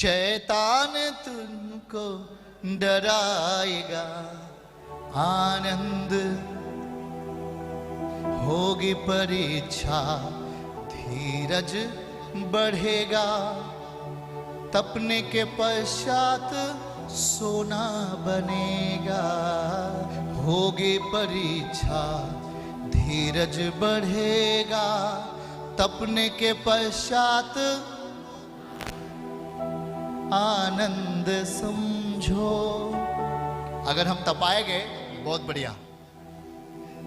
शैतान तुमको डराएगा, आनंद होगी परीक्षा, धीरज बढ़ेगा, तपने के पश्चात सोना बनेगा। होगी परीक्षा, धीरज बढ़ेगा, तपने के पश्चात आनंद समझो। अगर हम तपाए गए बहुत बढ़िया,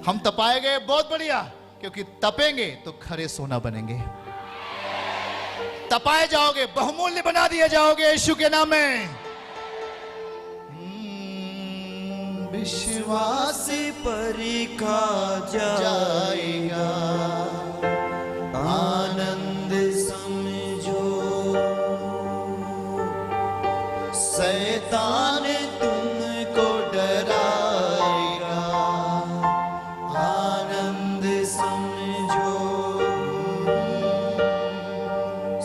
हम तपाए गए बहुत बढ़िया, क्योंकि तपेंगे तो खरे सोना बनेंगे। तपाए जाओगे, बहुमूल्य बना दिए जाओगे यीशु के नाम में। विश्वास परीखा जाएगा, आनंद समझो। शैतान तुमको डराएगा, आनंद समझो।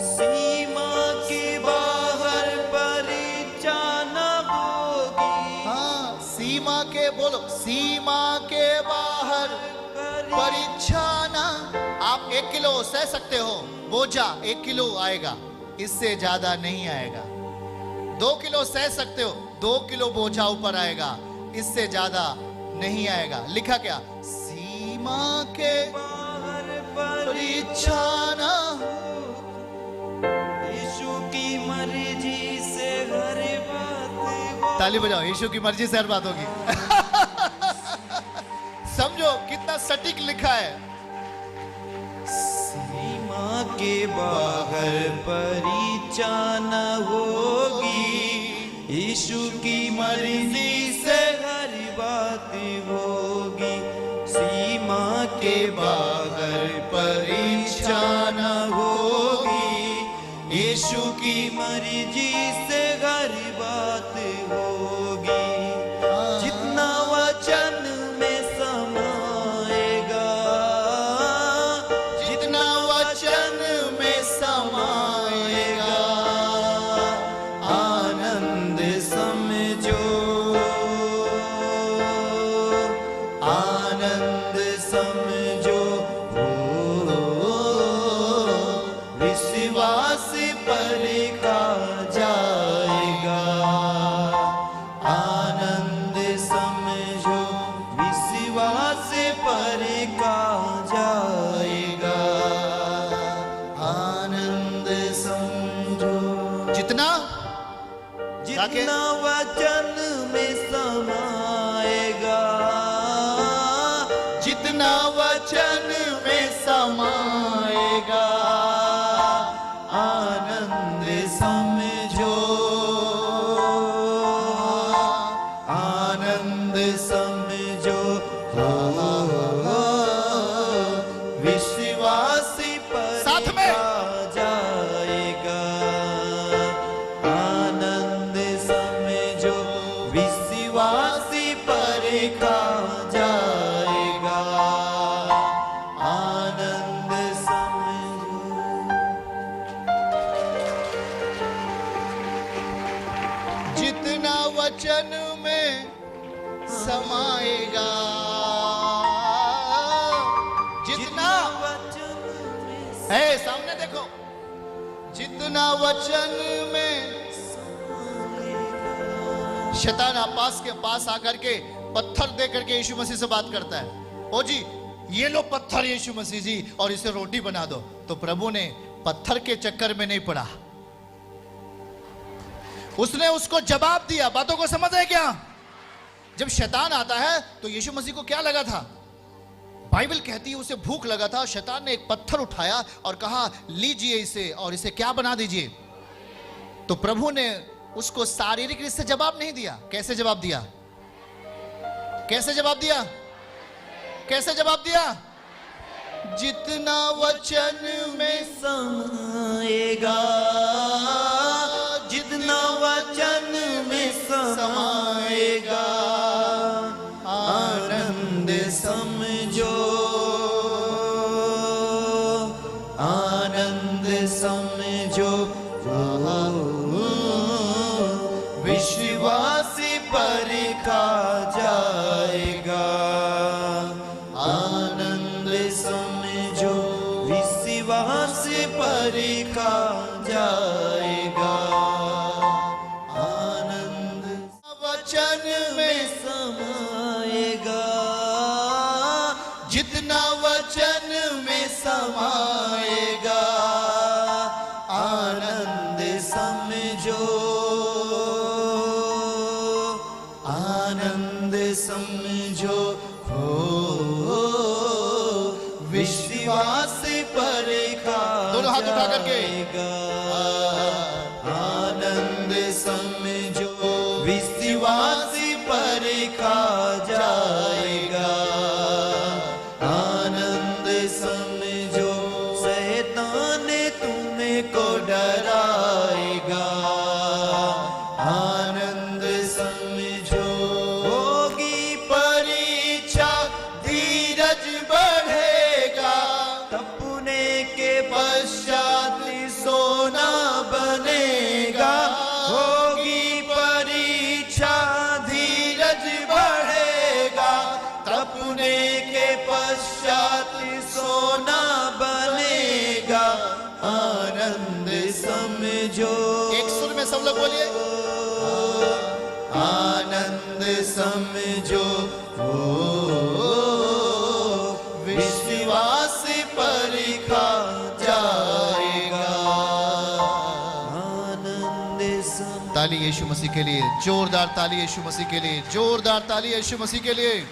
सीमा के बाहर परीक्षा न होगी। हाँ, सीमा के बोलो, सीमा के बाहर परीक्षा ना। आप 1 किलो सह सकते हो, बोझा 1 किलो आएगा, इससे ज्यादा नहीं आएगा। 2 किलो सह सकते हो, 2 किलो बोझा ऊपर आएगा, इससे ज्यादा नहीं आएगा। लिखा क्या? सीमा के बाहर परीक्षा ना। यीशु की मर्जी से हर बात। ताली बजाओ, यीशु की मर्जी से हर बात होगी। समझो कितना सटीक लिखा है। सीमा के बाहर परीक्षा न होगी, यीशु की मर्जी से हर बात होगी। सीमा के बाहर परीक्षा न होगी, यीशु की मर्जी से हर बात होगी। जितना वचन में समाएगा, जितना वचन में समाएगा, आनंद समझो, आनंद समझो। विश्वास परीखा जाएगा, आनंद समझो। विश्वास परीखा जाएगा, आनंद समझो। जितना जितना वचन में समाएगा, जितना वचन में समाएगा, आनंद समझो, आनंद समझो। विश्वास साथ में। परीक्षा जाएगा, आनंद समझो। विश्वास परीक्षा जाएगा, आनंद समझो। जितना वचन में समाएगा, जितना वचन में है सामने देखो, जितना वचन में। शैतान आपस के पास आकर के पत्थर दे करके यीशु मसीह से बात करता है। ओ जी, ये लो पत्थर यीशु मसीह जी, और इसे रोटी बना दो। तो प्रभु ने पत्थर के चक्कर में नहीं पड़ा, उसने उसको जवाब दिया। बातों को समझ है क्या? जब शैतान आता है तो यीशु मसीह को क्या लगा था? बाइबल कहती है उसे भूख लगा था। शैतान ने एक पत्थर उठाया और कहा लीजिए इसे और इसे क्या बना दीजिए। तो प्रभु ने उसको शारीरिक रूप से जवाब नहीं दिया। कैसे जवाब दिया? कैसे जवाब दिया? कैसे जवाब दिया? जितना वचन में समाएगा, जितना वचन में समाएगा, आनंद समझो, आनंद समझो। परिखा जाएगा। आनंद वचन में समाएगा। जितना वचन में समाएगा, आनंद समझो, आनंद समझो, हो विश्वास परिखा दोनों हाथ उठा करके। जाएगा। आनंद समझो, विश्वास परिखा जाएगा। आनंद समझो, शैतान तुमको डराएगा। आनंद समझो, होगी परीक्षा, धीरज बढ़ेगा। तपने के पश्चात सोना बनेगा। होगी परीक्षा, धीरज बढ़ेगा। तपने के पश्चात सोना बनेगा। आनंद समझो, एक सुर में सब लोग बोलिए, आनंद समझो, हो विश्वास परिखा जाएगा। आनंद समझो। ताली यीशु मसीह के लिए, जोरदार ताली यीशु मसीह के लिए, जोरदार ताली यीशु मसीह के लिए।